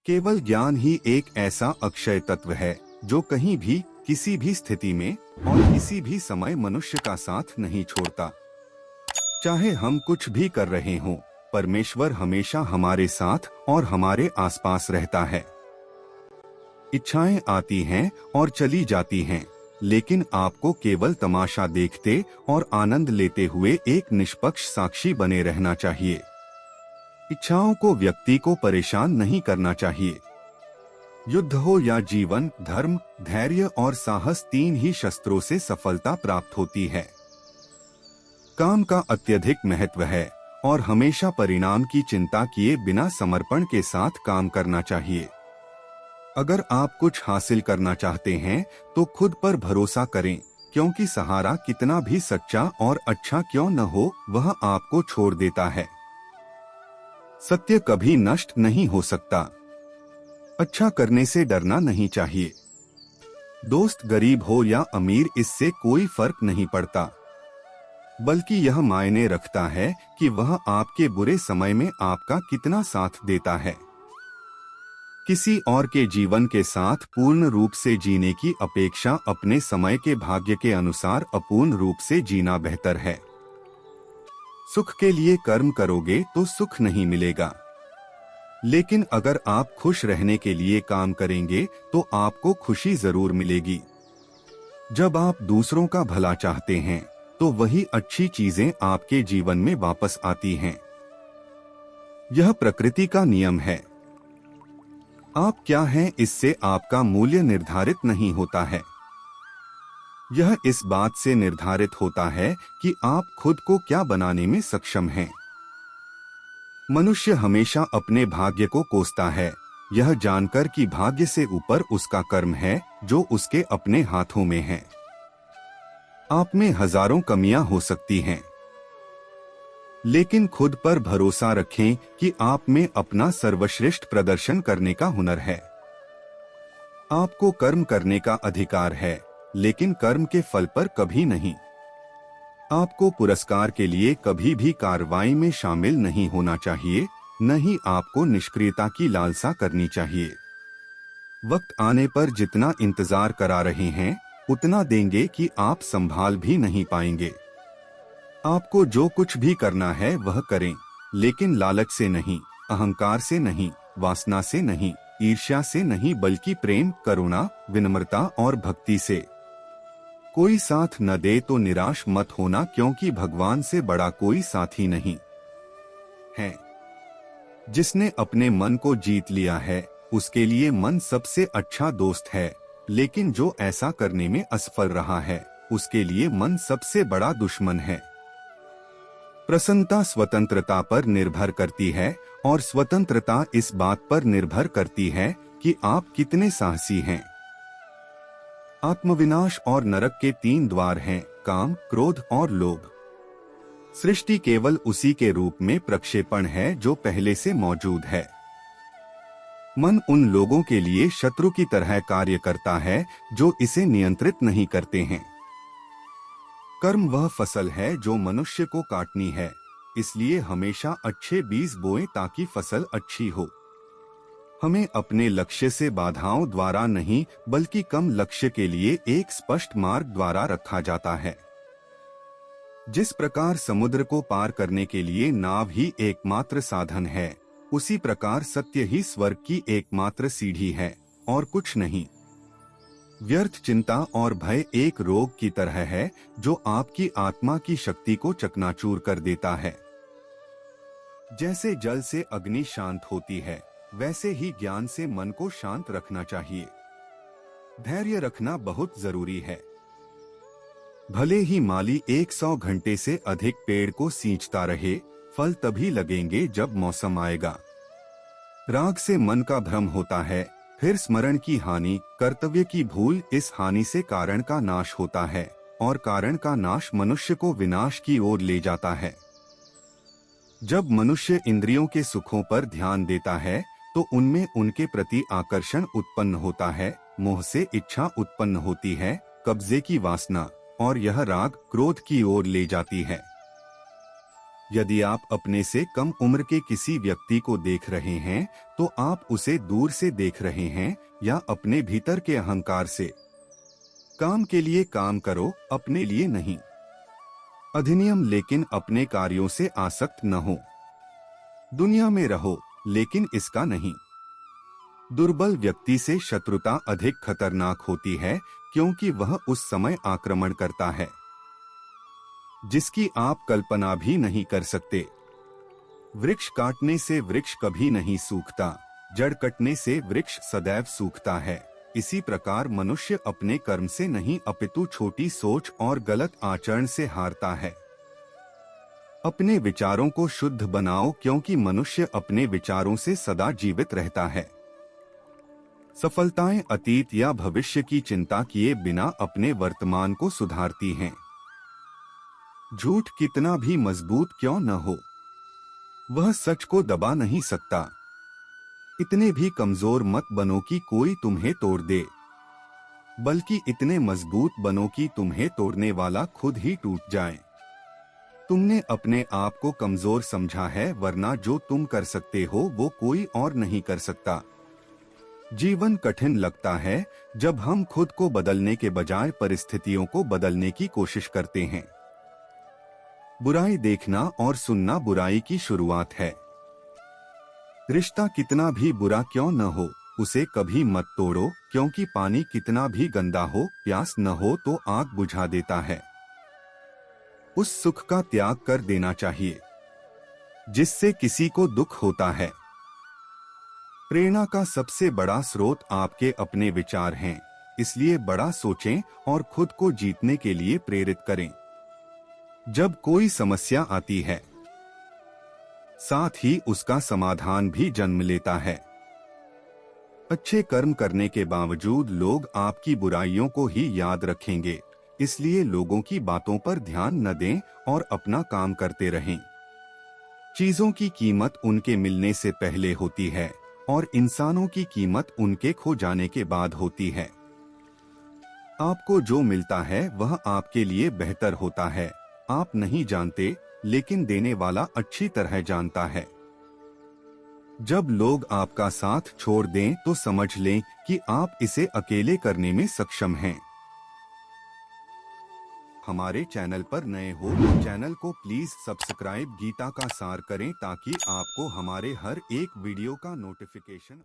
केवल ज्ञान ही एक ऐसा अक्षय तत्व है जो कहीं भी, किसी भी स्थिति में और किसी भी समय मनुष्य का साथ नहीं छोड़ता। चाहे हम कुछ भी कर रहे हों, परमेश्वर हमेशा हमारे साथ और हमारे आसपास रहता है। इच्छाएं आती हैं और चली जाती हैं, लेकिन आपको केवल तमाशा देखते और आनंद लेते हुए एक निष्पक्ष साक्षी बने रहना चाहिए। इच्छाओं को व्यक्ति को परेशान नहीं करना चाहिए। युद्ध हो या जीवन, धर्म, धैर्य और साहस, तीन ही शस्त्रों से सफलता प्राप्त होती है। काम का अत्यधिक महत्व है और हमेशा परिणाम की चिंता किए बिना समर्पण के साथ काम करना चाहिए। अगर आप कुछ हासिल करना चाहते हैं तो खुद पर भरोसा करें, क्योंकि सहारा कितना भी सच्चा और अच्छा क्यों न हो, वह आपको छोड़ देता है। सत्य कभी नष्ट नहीं हो सकता। अच्छा करने से डरना नहीं चाहिए। दोस्त गरीब हो या अमीर, इससे कोई फर्क नहीं पड़ता, बल्कि यह मायने रखता है कि वह आपके बुरे समय में आपका कितना साथ देता है। किसी और के जीवन के साथ पूर्ण रूप से जीने की अपेक्षा अपने समय के भाग्य के अनुसार अपूर्ण रूप से जीना बेहतर है। सुख के लिए कर्म करोगे तो सुख नहीं मिलेगा, लेकिन अगर आप खुश रहने के लिए काम करेंगे तो आपको खुशी जरूर मिलेगी। जब आप दूसरों का भला चाहते हैं तो वही अच्छी चीजें आपके जीवन में वापस आती हैं। यह प्रकृति का नियम है। आप क्या हैं, इससे आपका मूल्य निर्धारित नहीं होता है। यह इस बात से निर्धारित होता है कि आप खुद को क्या बनाने में सक्षम हैं। मनुष्य हमेशा अपने भाग्य को कोसता है, यह जानकर कि भाग्य से ऊपर उसका कर्म है जो उसके अपने हाथों में है। आप में हजारों कमियां हो सकती हैं, लेकिन खुद पर भरोसा रखें कि आप में अपना सर्वश्रेष्ठ प्रदर्शन करने का हुनर है। आपको कर्म करने का अधिकार है, लेकिन कर्म के फल पर कभी नहीं। आपको पुरस्कार के लिए कभी भी कार्रवाई में शामिल नहीं होना चाहिए, न ही आपको निष्क्रियता की लालसा करनी चाहिए। वक्त आने पर जितना इंतजार करा रहे हैं, उतना देंगे कि आप संभाल भी नहीं पाएंगे। आपको जो कुछ भी करना है वह करें, लेकिन लालच से नहीं, अहंकार से नहीं, वासना से नहीं, ईर्ष्या से नहीं, बल्कि प्रेम, करुणा, विनम्रता और भक्ति से। कोई साथ न दे तो निराश मत होना, क्योंकि भगवान से बड़ा कोई साथी नहीं है। जिसने अपने मन को जीत लिया है, उसके लिए मन सबसे अच्छा दोस्त है, लेकिन जो ऐसा करने में असफल रहा है, उसके लिए मन सबसे बड़ा दुश्मन है। प्रसन्नता स्वतंत्रता पर निर्भर करती है और स्वतंत्रता इस बात पर निर्भर करती है कि आप कितने साहसी हैं। आत्मविनाश और नरक के तीन द्वार हैं, काम, क्रोध और लोभ। सृष्टि केवल उसी के रूप में प्रक्षेपण है जो पहले से मौजूद है। मन उन लोगों के लिए शत्रु की तरह कार्य करता है जो इसे नियंत्रित नहीं करते हैं। कर्म वह फसल है जो मनुष्य को काटनी है, इसलिए हमेशा अच्छे बीज बोएं ताकि फसल अच्छी हो। हमें अपने लक्ष्य से बाधाओं द्वारा नहीं, बल्कि कम लक्ष्य के लिए एक स्पष्ट मार्ग द्वारा रखा जाता है। जिस प्रकार समुद्र को पार करने के लिए नाव ही एकमात्र साधन है, उसी प्रकार सत्य ही स्वर्ग की एकमात्र सीढ़ी है और कुछ नहीं। व्यर्थ चिंता और भय एक रोग की तरह है जो आपकी आत्मा की शक्ति को चकनाचूर कर देता है। जैसे जल से अग्नि शांत होती है, वैसे ही ज्ञान से मन को शांत रखना चाहिए। धैर्य रखना बहुत जरूरी है। भले ही माली 100 घंटे से अधिक पेड़ को सींचता रहे, फल तभी लगेंगे जब मौसम आएगा। राग से मन का भ्रम होता है, फिर स्मरण की हानि, कर्तव्य की भूल, इस हानि से कारण का नाश होता है और कारण का नाश मनुष्य को विनाश की ओर ले जाता है। जब मनुष्य इंद्रियों के सुखों पर ध्यान देता है तो उनमें उनके प्रति आकर्षण उत्पन्न होता है, मोह से इच्छा उत्पन्न होती है, कब्जे की वासना, और यह राग क्रोध की ओर ले जाती है। यदि आप अपने से कम उम्र के किसी व्यक्ति को देख रहे हैं, तो आप उसे दूर से देख रहे हैं या अपने भीतर के अहंकार से। काम के लिए काम करो, अपने लिए नहीं। अधिनियम, लेकिन अपने कार्यों से आसक्त न हो। दुनिया में रहो, लेकिन इसका नहीं। दुर्बल व्यक्ति से शत्रुता अधिक खतरनाक होती है, क्योंकि वह उस समय आक्रमण करता है जिसकी आप कल्पना भी नहीं कर सकते। वृक्ष काटने से वृक्ष कभी नहीं सूखता, जड़ कटने से वृक्ष सदैव सूखता है। इसी प्रकार मनुष्य अपने कर्म से नहीं अपितु छोटी सोच और गलत आचरण से हारता है। अपने विचारों को शुद्ध बनाओ, क्योंकि मनुष्य अपने विचारों से सदा जीवित रहता है। सफलताएं अतीत या भविष्य की चिंता किए बिना अपने वर्तमान को सुधारती हैं। झूठ कितना भी मजबूत क्यों न हो, वह सच को दबा नहीं सकता। इतने भी कमजोर मत बनो कि कोई तुम्हें तोड़ दे, बल्कि इतने मजबूत बनो कि तुम्हें तोड़ने वाला खुद ही टूट जाए। तुमने अपने आप को कमजोर समझा है, वरना जो तुम कर सकते हो वो कोई और नहीं कर सकता। जीवन कठिन लगता है जब हम खुद को बदलने के बजाय परिस्थितियों को बदलने की कोशिश करते हैं। बुराई देखना और सुनना बुराई की शुरुआत है। रिश्ता कितना भी बुरा क्यों न हो, उसे कभी मत तोड़ो, क्योंकि पानी कितना भी गंदा हो, प्यास न हो तो आग बुझा देता है। उस सुख का त्याग कर देना चाहिए जिससे किसी को दुख होता है। प्रेरणा का सबसे बड़ा स्रोत आपके अपने विचार हैं, इसलिए बड़ा सोचें और खुद को जीतने के लिए प्रेरित करें। जब कोई समस्या आती है, साथ ही उसका समाधान भी जन्म लेता है। अच्छे कर्म करने के बावजूद लोग आपकी बुराइयों को ही याद रखेंगे, इसलिए लोगों की बातों पर ध्यान न दें और अपना काम करते रहें। चीजों की कीमत उनके मिलने से पहले होती है और इंसानों की कीमत उनके खो जाने के बाद होती है। आपको जो मिलता है वह आपके लिए बेहतर होता है। आप नहीं जानते, लेकिन देने वाला अच्छी तरह जानता है। जब लोग आपका साथ छोड़ दें तो समझ लें कि आप इसे अकेले करने में सक्षम हैं। हमारे चैनल पर नए हो तो चैनल को प्लीज सब्सक्राइब गीता का सार करें, ताकि आपको हमारे हर एक वीडियो का नोटिफिकेशन